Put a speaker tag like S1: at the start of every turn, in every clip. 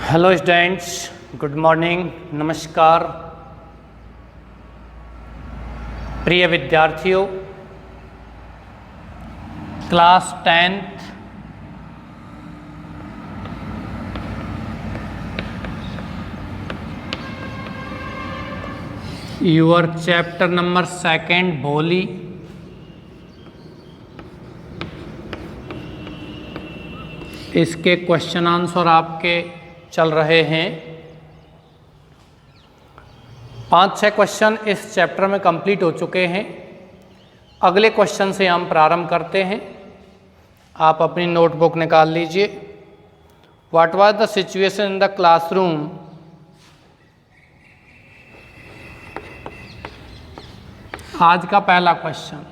S1: Hello students, good morning, नमस्कार। प्रिय विद्यार्थियों, class 10th your chapter number 2 भोली, इसके क्वेश्चन आंसर आपके चल रहे हैं। 5-6 क्वेश्चन इस चैप्टर में कंप्लीट हो चुके हैं। अगले क्वेश्चन से हम प्रारंभ करते हैं। आप अपनी नोटबुक निकाल लीजिए। What was the situation in the classroom आज का पहला question.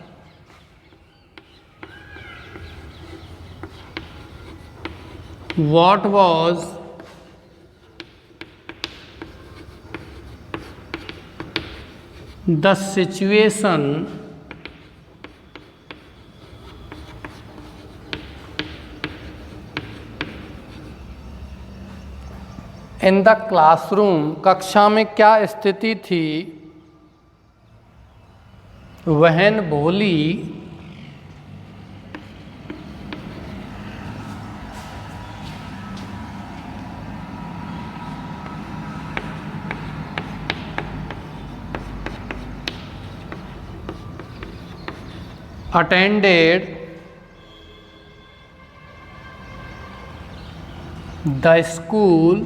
S1: What was the situation in the classroom, कक्षा में क्या स्थिति थी when भोली attended the school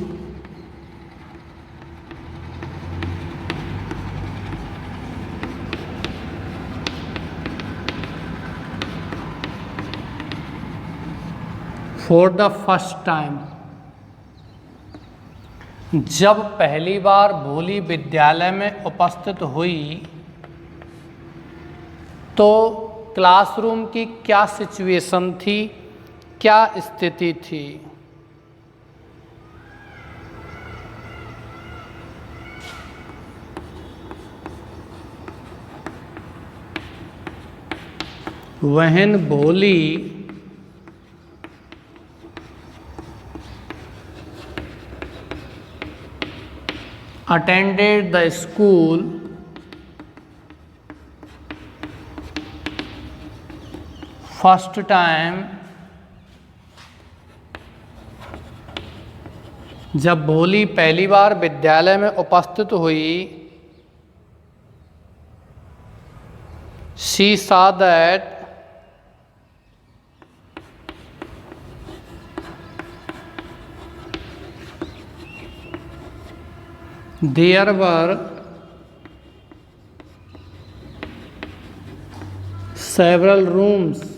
S1: for the first time। जब पहली बार भोली विद्यालय में उपस्थित हुई तो क्लासरूम की क्या सिचुएशन थी, क्या स्थिति थी। when भोली attended the school first time, जब भोली पहली बार विद्यालय में उपस्थित हुई, she saw that there were several rooms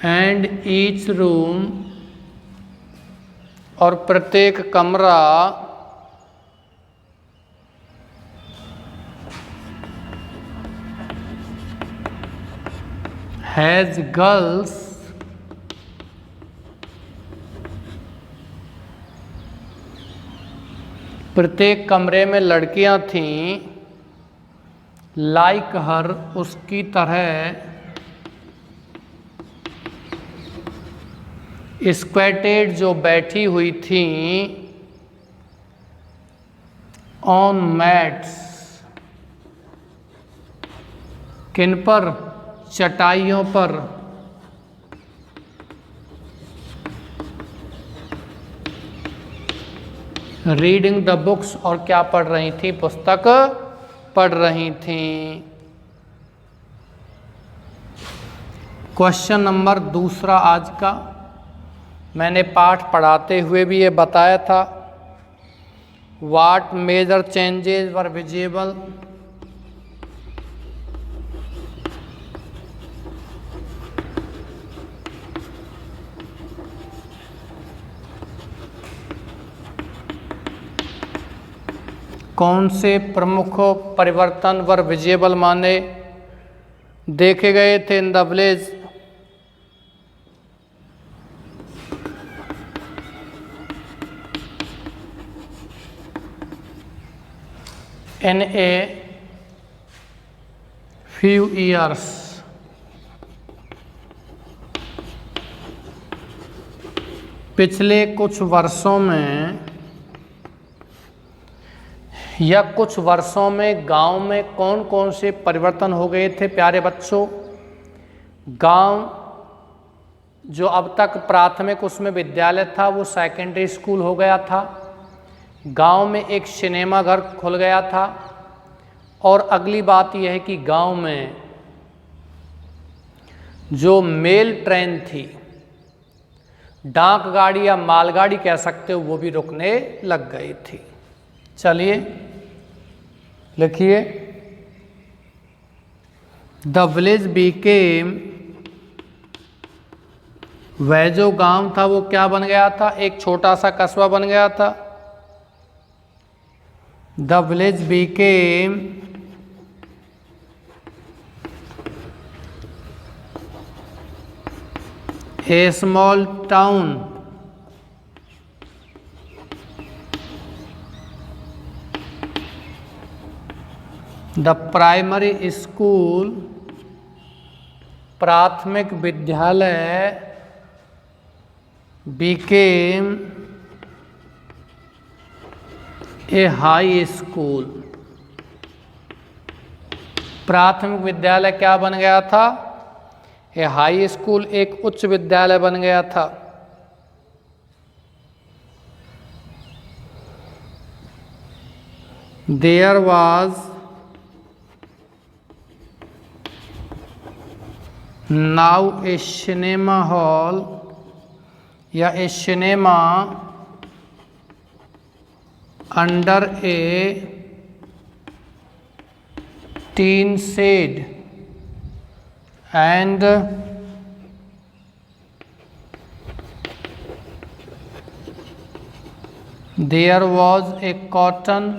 S1: and each room, और प्रत्येक कमरा has girls प्रत्येक कमरे में लड़कियां थीं, लाइक हर उसकी तरह, स्क्वैटेड जो बैठी हुई थी, ऑन मैट्स किन पर, चटाइयों पर, रीडिंग द बुक्स और क्या पढ़ रही थी, पुस्तक पढ़ रही थी। क्वेश्चन नंबर 2 आज का, मैंने पाठ पढ़ाते हुए भी ये बताया था। What major changes were visible कौन से प्रमुख परिवर्तन वर विजिबल माने देखे गए थे in the village. in a few years। पिछले कुछ वर्षों में या कुछ वर्षों में गांव में कौन कौन से परिवर्तन हो गए थे प्यारे बच्चों। गांव जो अब तक प्राथमिक उसमें विद्यालय था वो सेकेंडरी स्कूल हो गया था। गांव में एक सिनेमा घर खुल गया था। और अगली बात यह है कि गांव में जो मेल ट्रेन थी, डाक गाड़ी या मालगाड़ी कह सकते हो, वो भी रुकने लग गई थी। चलिए लिखिए, द विलेज बीकेम, वह जो गांव था वो क्या बन गया था, एक छोटा सा कस्बा बन गया था। The village Beckham A small town. The primary school, प्राथमिक विद्यालय, became ए हाई स्कूल। प्राथमिक विद्यालय क्या बन गया था, ए हाई स्कूल, एक उच्च विद्यालय बन गया था। There was now a cinema hall या a cinema under a tin shed and there was a cotton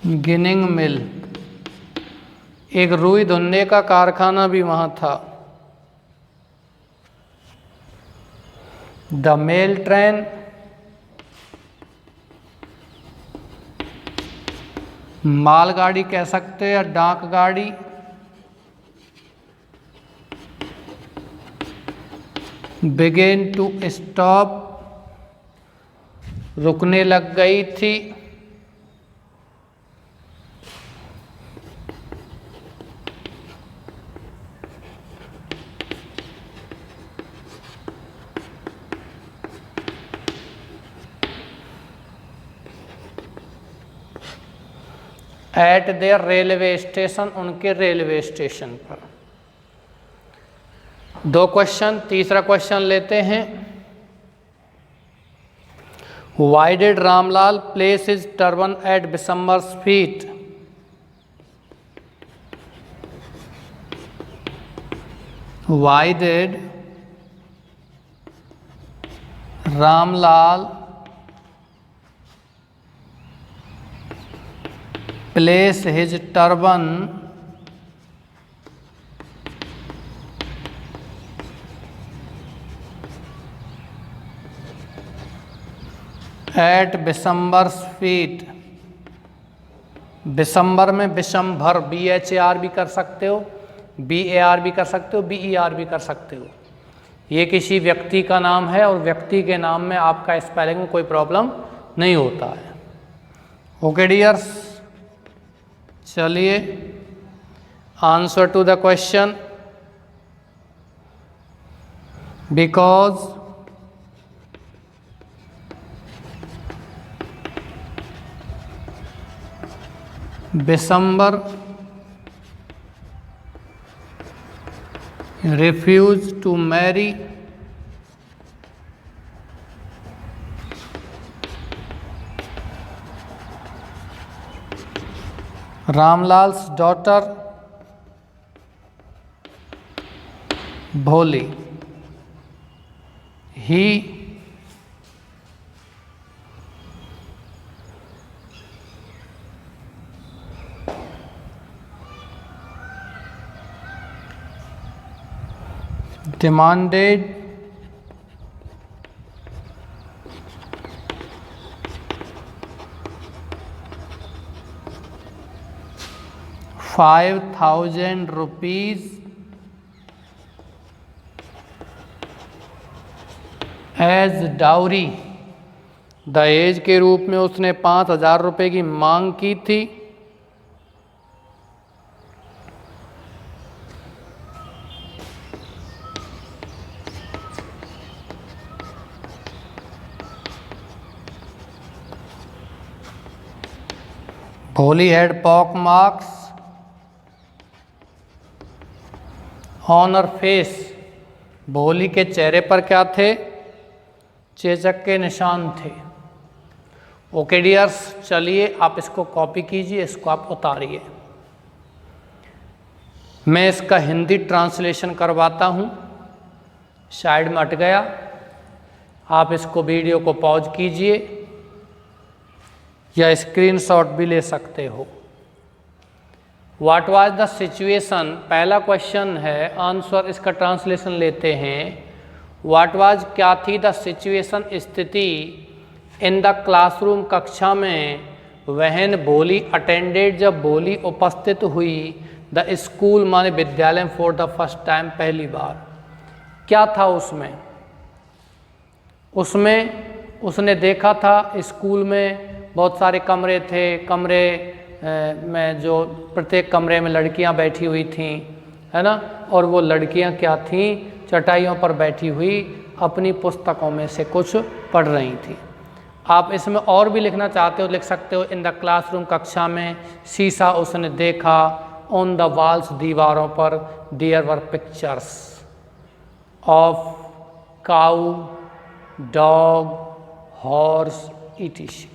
S1: ginning mill, एक रुई धुनने का कारखाना भी वहाँ था। द मेल ट्रेन, मालगाड़ी कह सकते हैं या डाक गाड़ी, बिगेन टू स्टॉप, रुकने लग गई थी। एट देयर रेलवे स्टेशन, उनके रेलवे स्टेशन पर। दो क्वेश्चन, तीसरा क्वेश्चन लेते हैं। Why did Ramlal place his turban at Bishambar's feet. Why did Ramlal place his turban at Bishambar's feet. Bishambar में बिशंभर, BHAR भी कर सकते हो, BAR भी कर सकते हो, BER भी कर सकते हो। ये किसी व्यक्ति का नाम है और व्यक्ति के नाम में आपका स्पेलिंग में कोई प्रॉब्लम नहीं होता है। ओके डियर्स, चलिए answer to the question. Because Bishambar refused to marry Ramlal's daughter Bholi. He demanded ₹5,000 as dowry, दहेज के रूप में उसने 5,000 रुपये की मांग की थी। भोली had pock marks on her face, भोली के चेहरे पर क्या थे? चेचक के निशान थे। ओके डियर्स, चलिए आप इसको कॉपी कीजिए, इसको आप उतारिए। मैं इसका हिंदी ट्रांसलेशन करवाता हूँ, साइड में हट गया। आप इसको वीडियो को पॉज कीजिए या स्क्रीनशॉट भी ले सकते हो। व्हाट वाज द सिचुएशन, पहला क्वेश्चन है, आंसर इसका ट्रांसलेशन लेते हैं। व्हाट वाज, क्या थी, द सिचुएशन, स्थिति, इन द क्लासरूम, कक्षा में, वहन भोली अटेंडेड, जब भोली उपस्थित हुई, द स्कूल माने विद्यालय, फॉर द फर्स्ट टाइम, पहली बार। क्या था उसमें? उसमें उसने देखा था स्कूल में बहुत सारे कमरे थे, कमरे में जो प्रत्येक कमरे में लड़कियां बैठी हुई थीं, है ना, और वो लड़कियां क्या थीं? चटाइयों पर बैठी हुई अपनी पुस्तकों में से कुछ पढ़ रही थीं। आप इसमें और भी लिखना चाहते हो लिख सकते हो। इन द क्लासरूम, कक्षा में, शीशा उसने देखा, ऑन द वॉल्स, दीवारों पर, there were pictures of cow, dog, horse, etc.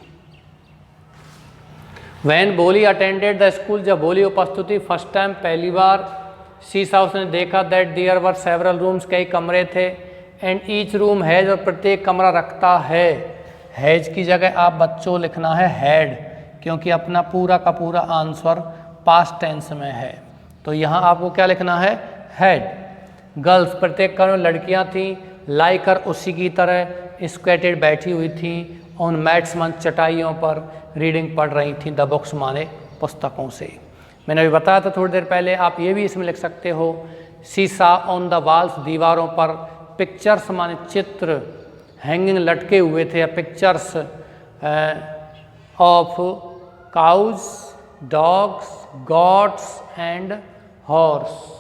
S1: When Bholi attended the school, जब भोली उपस्थित हुई फर्स्ट टाइम, पहली बार, शीशा उसने देखा, that there were several rooms, कई कमरे थे, एंड ईच रूम हैज, और प्रत्येक कमरा रखता है। हैज की जगह आप बच्चों लिखना है हैड, क्योंकि अपना पूरा का पूरा आंसर पास्ट टेंस में है, तो यहाँ आपको क्या लिखना है? हैड। गर्ल्स, प्रत्येक कमरे में लड़कियाँ थीं, लाइकर, उसी की तरह, स्क्वेटेड, बैठी हुई थीं, ऑन मैट्स, मन, चटाइयों पर, रीडिंग, पढ़ रही थी, द बुक्स माने पुस्तकों से। मैंने अभी बताया था थोड़ी देर पहले, आप ये भी इसमें लिख सकते हो, शीशा, ऑन द वॉल्स, दीवारों पर, पिक्चर्स माने चित्र, हैंगिंग, लटके हुए थे, pictures of cows, dogs, gots and horse.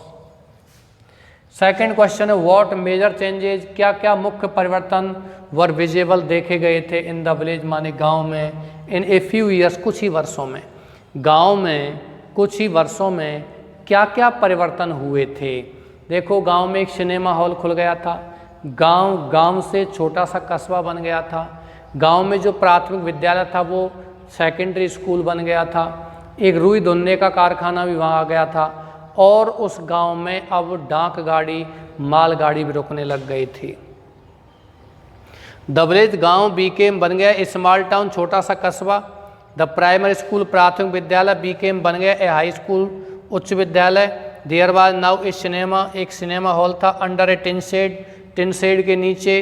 S1: Second question है, व्हाट मेजर चेंजेज, क्या क्या मुख्य परिवर्तन वर विजिबल, देखे गए थे, इन द विलेज माने गांव में, इन ए फ्यू ईयर्स, कुछ ही वर्षों में, गांव में कुछ ही वर्षों में क्या क्या परिवर्तन हुए थे। देखो, गांव में एक सिनेमा हॉल खुल गया था, गांव से छोटा सा कस्बा बन गया था, गांव में जो प्राथमिक विद्यालय था वो सेकेंडरी स्कूल बन गया था, एक रुई धुनने का कारखाना भी वहाँ आ गया था, और उस गांव में अब डाक गाड़ी, मालगाड़ी भी रुकने लग गई थी। द विलेज, गांव, बीकेम, बन गया स्मॉल टाउन, छोटा सा कस्बा। द प्राइमरी स्कूल, प्राथमिक विद्यालय, बीकेम, बन गया ए हाई स्कूल, उच्च विद्यालय। There was now a cinema, एक सिनेमा हॉल था, अंडर ए टिन शेड के नीचे,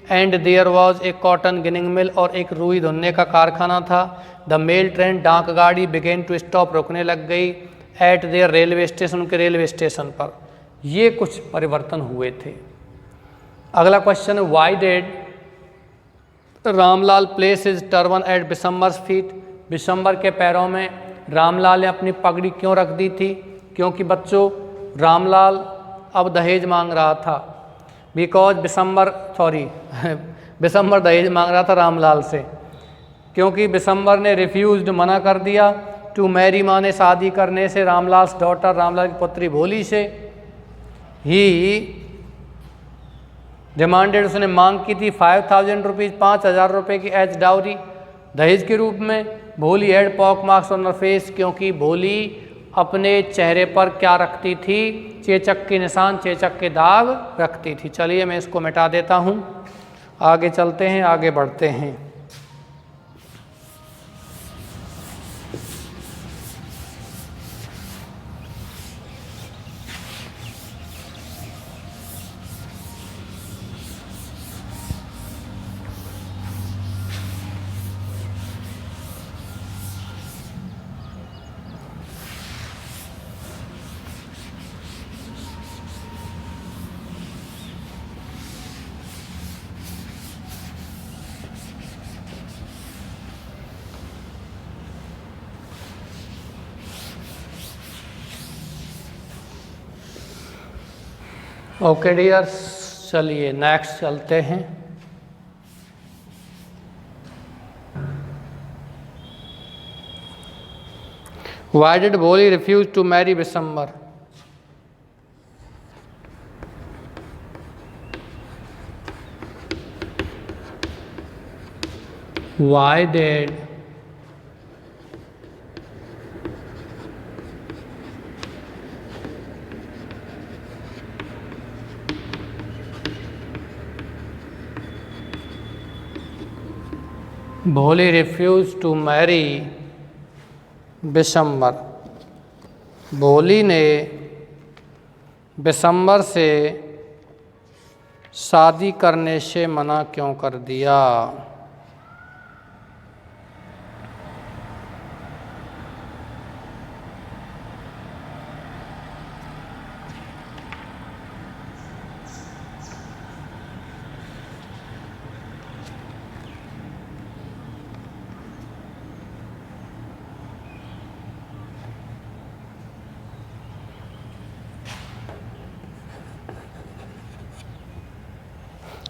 S1: and there was a cotton ginning mill, और एक रुई धुनने का कारखाना था। द मेल ट्रेन, डाक गाड़ी, बिगेन टू स्टॉप, रुकने लग गई, एट देयर रेलवे स्टेशन, के रेलवे स्टेशन पर। ये कुछ परिवर्तन हुए थे। अगला क्वेश्चन है, why did Ramlal place his turban at Bishambar's feet, Bishambar के पैरों में रामलाल ने अपनी पगड़ी क्यों रख दी थी? क्योंकि बच्चों, रामलाल अब दहेज मांग रहा था, बिकॉज बिशंबर दहेज मांग रहा था रामलाल से, क्योंकि बिशंबर ने रिफ्यूज्ड, मना कर दिया, टू मैरी, माने शादी करने से, रामलाल डॉटर, रामलाल की पुत्री भोली से। ही डिमांडेड, उसने मांग की थी, 5,000 रुपीज़, 5,000 रुपये की, एज डाउरी, दहेज के रूप में। भोली had pock marks on her face, क्योंकि भोली अपने चेहरे पर क्या रखती थी? चेचक के निशान, चेचक के दाग रखती थी। चलिए मैं इसको मिटा देता हूँ, आगे चलते हैं, आगे बढ़ते हैं। ओके डियर्स, चलिए नेक्स्ट चलते हैं। Why did Boli refuse to marry Bisambar? Why did Boli refuse to marry Bishambar? भोली ने बिशंबर से शादी करने से मना क्यों कर दिया?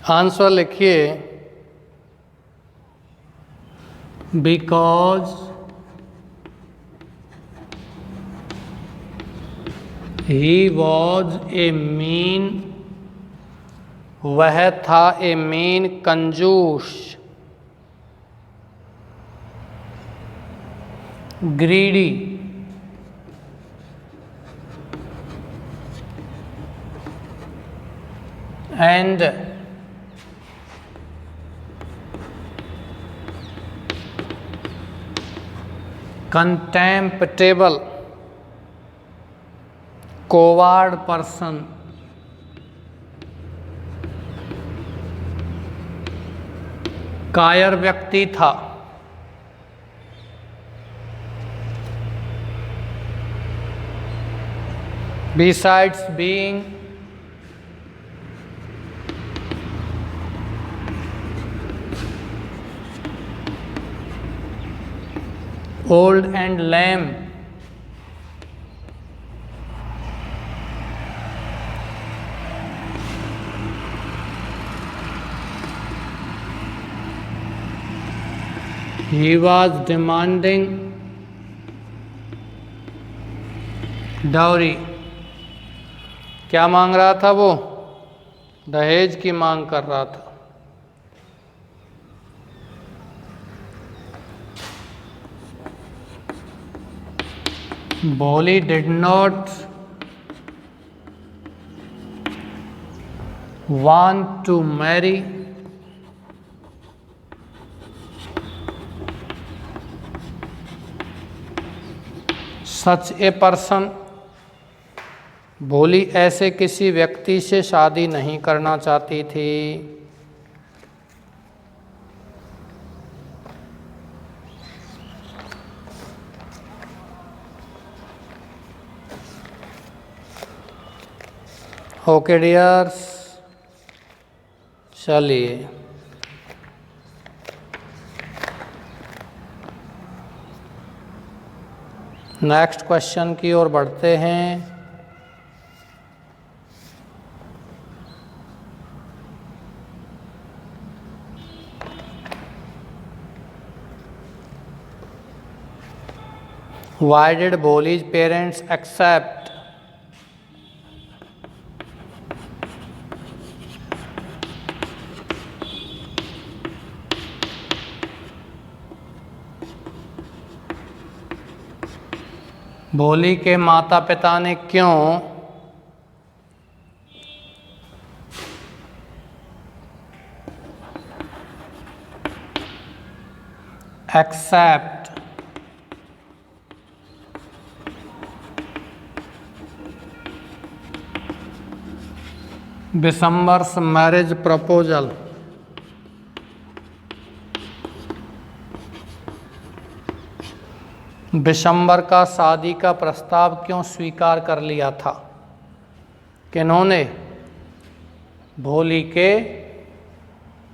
S1: आंसर लिखिए। Because he was a mean, वह था ए मीन कंजूस, greedy, and contemptible, coward person, कायर व्यक्ति था। Besides being old and lame, he was demanding dowry। क्या मांग रहा था वो? दहेज की मांग कर रहा था। Boli did not want to marry such a person। भोली ऐसे किसी व्यक्ति से शादी नहीं करना चाहती थी। ओके डियर्स, चलिए नेक्स्ट क्वेश्चन की ओर बढ़ते हैं। Why did Boli's parents accept भोली के माता पिता ने क्यों accept Bishambar's marriage proposal? Bishambar का शादी का प्रस्ताव क्यों स्वीकार कर लिया था? किन्होंने? भोली के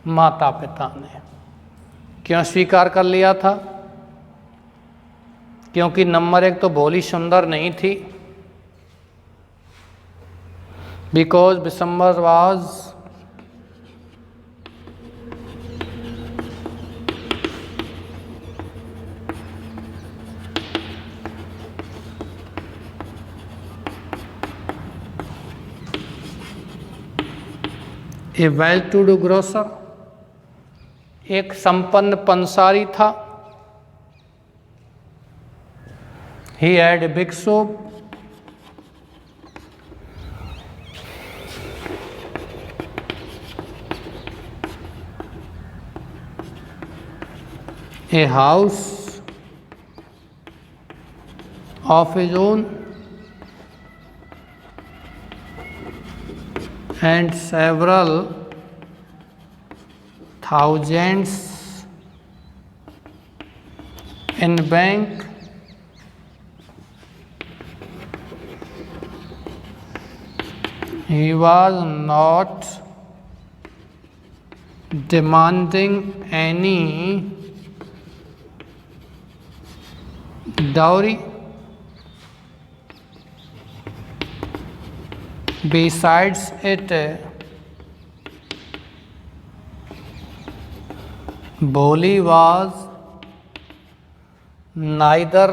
S1: माता पिता ने। क्यों स्वीकार कर लिया था? क्योंकि नंबर एक तो भोली सुंदर नहीं थी, because Bishambar was a well to do grocer, एक संपन्न पंसारी था। He had a big shop, a house of his own and several thousands in bank. He was not demanding any dowry. Besides it, Boli was neither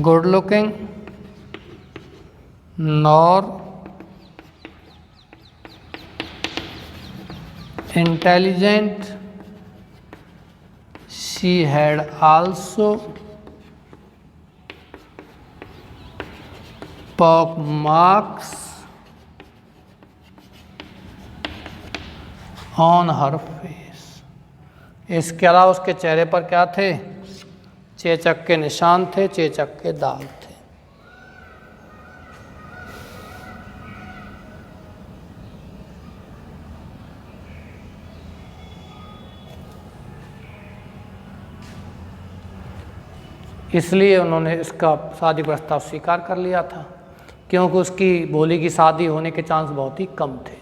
S1: good looking nor intelligent. She had also pock marks on her face. इसके अलावा उसके चेहरे पर क्या थे? चेचक के निशान थे, चेचक के दाग थे। इसलिए उन्होंने इसका शादी प्रस्ताव स्वीकार कर लिया था, क्योंकि उसकी भोली की शादी होने के चांस बहुत ही कम थे।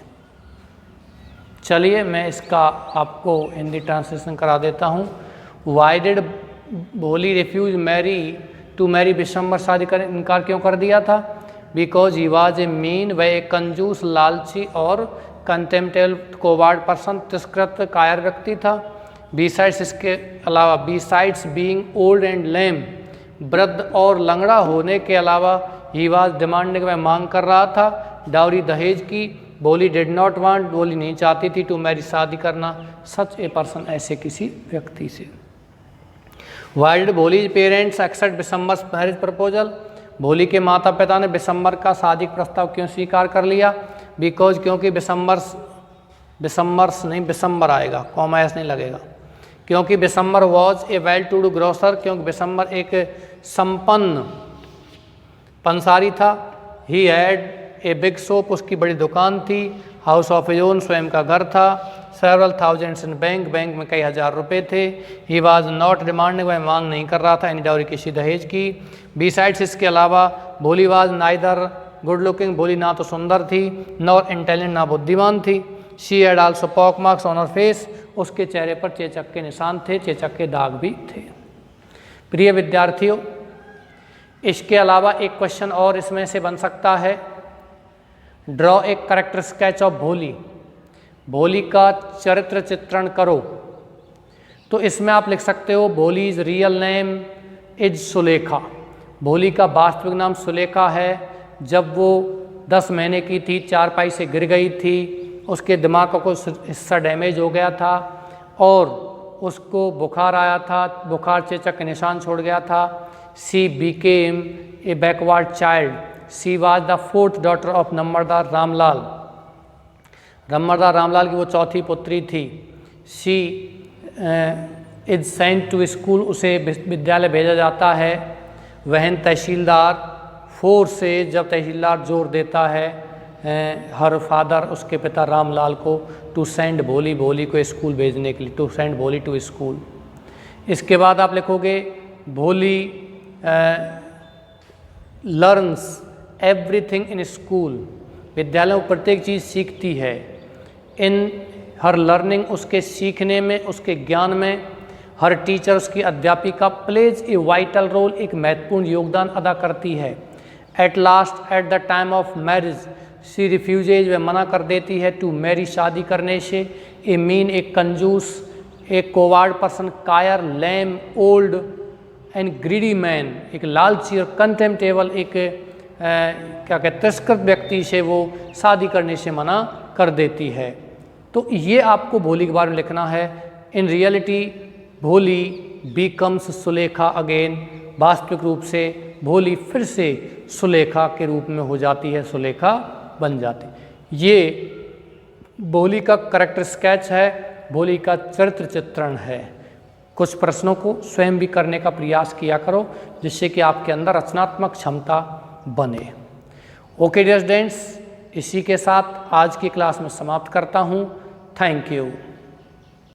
S1: चलिए मैं इसका आपको हिंदी ट्रांसलेशन करा देता हूँ। वाई डिड भोली रिफ्यूज टू मैरी बिशंबर, शादी कर इनकार क्यों कर दिया था? Because he was a mean, वह एक कंजूस, लालची और कंटेम्प्टेबल कोवार्ड पर्सन, तिरस्कृत कायर व्यक्ति था। बिसाइड्स, इसके अलावा, बिसाइड्स बीइंग ओल्ड एंड लेम, वृद्ध और लंगड़ा होने के अलावा, ही वॉज डिमांडिंग, वह मांग कर रहा था डाउरी, दहेज की। बोली डिड नॉट वांट, बोली नहीं चाहती थी टू मैरी, शादी करना, सच ए पर्सन, ऐसे किसी व्यक्ति से। Why did Bholi's parents accept Bishambar's marriage proposal, Bholi के माता पिता ने बिशंबर का शादी प्रस्ताव क्यों स्वीकार कर लिया? बिकॉज, क्योंकि बिशंबर्स नहीं, बिशंबर आएगा, कॉमा एस नहीं लगेगा। क्योंकि Bishambar was a well to do grocer, क्योंकि बिशंबर एक संपन्न पंसारी था। He had a big shop, उसकी बड़ी दुकान थी। हाउस ऑफ हिज ओन, स्वयं का घर था। सेवरल थाउजेंड्स इन बैंक, बैंक में कई हज़ार रुपए थे। ही वॉज नॉट डिमांडिंग, वह मांग नहीं कर रहा था एनी डाउरी, किसी दहेज की। बिसाइड्स, इसके अलावा, भोली वॉज नाइदर गुड लुकिंग, भोली ना तो सुंदर थी, नॉर इंटेलिजेंट, ना बुद्धिमान थी। She had also pock marks on her face, उसके चेहरे पर चेचक के निशान थे, चेचक के दाग भी थे। प्रिय विद्यार्थियों, इसके अलावा एक क्वेश्चन और इसमें से बन सकता है। ड्रॉ एक करेक्टर स्केच ऑफ भोली, भोली का चरित्र चित्रण करो। तो इसमें आप लिख सकते हो Bholi's real name is Sulekha, भोली का वास्तविक नाम सुलेखा है। जब वो 10 महीने की थी, चारपाई से गिर गई थी, उसके दिमाग का कुछ हिस्सा डैमेज हो गया था और उसको बुखार आया था, बुखार चेचक के निशान छोड़ गया था। She became a backward child, she was the 4th daughter of numberdar Ramlal, numberdar Ramlal की वो चौथी पुत्री थी। She is sent to school, उसे विद्यालय भेजा जाता है। वहन तहसीलदार, फोर्स से, जब तहसीलदार जोर देता है हर फादर, उसके पिता रामलाल को, टू सेंड भोली, भोली को स्कूल भेजने के लिए, टू सेंड भोली टू स्कूल। इसके बाद आप लिखोगे भोली लर्न्स एवरीथिंग इन स्कूल, विद्यालय में प्रत्येक चीज़ सीखती है। इन हर लर्निंग, उसके सीखने में, उसके ज्ञान में। हर टीचर, उसकी अध्यापिका प्लेज ए वाइटल रोल, एक महत्वपूर्ण योगदान अदा करती है। At last at the time of marriage she refuses, वह मना कर देती है, टू मैरी, शादी करने से। ए मीन, एक कंजूस, एक कोवार्ड पर्सन, कायर, लेम, ओल्ड एंड ग्रीडी मैन, एक लालची और कंटेम्प्टेबल, एक क्या कहते तिरस्कृत व्यक्ति से वो शादी करने से मना कर देती है। तो ये आपको भोली के बारे में लिखना है। इन रियलिटी भोली बिकम्स सुलेखा अगेन, वास्तविक रूप से भोली फिर से सुलेखा के रूप में हो जाती है, सुलेखा बन जाती। ये भोली का करैक्टर स्केच है, भोली का चरित्र चित्रण है। कुछ प्रश्नों को स्वयं भी करने का प्रयास किया करो, जिससे कि आपके अंदर रचनात्मक क्षमता बने। ओके डियर स्टूडेंट्स, इसी के साथ आज की क्लास में समाप्त करता हूँ। Thank you.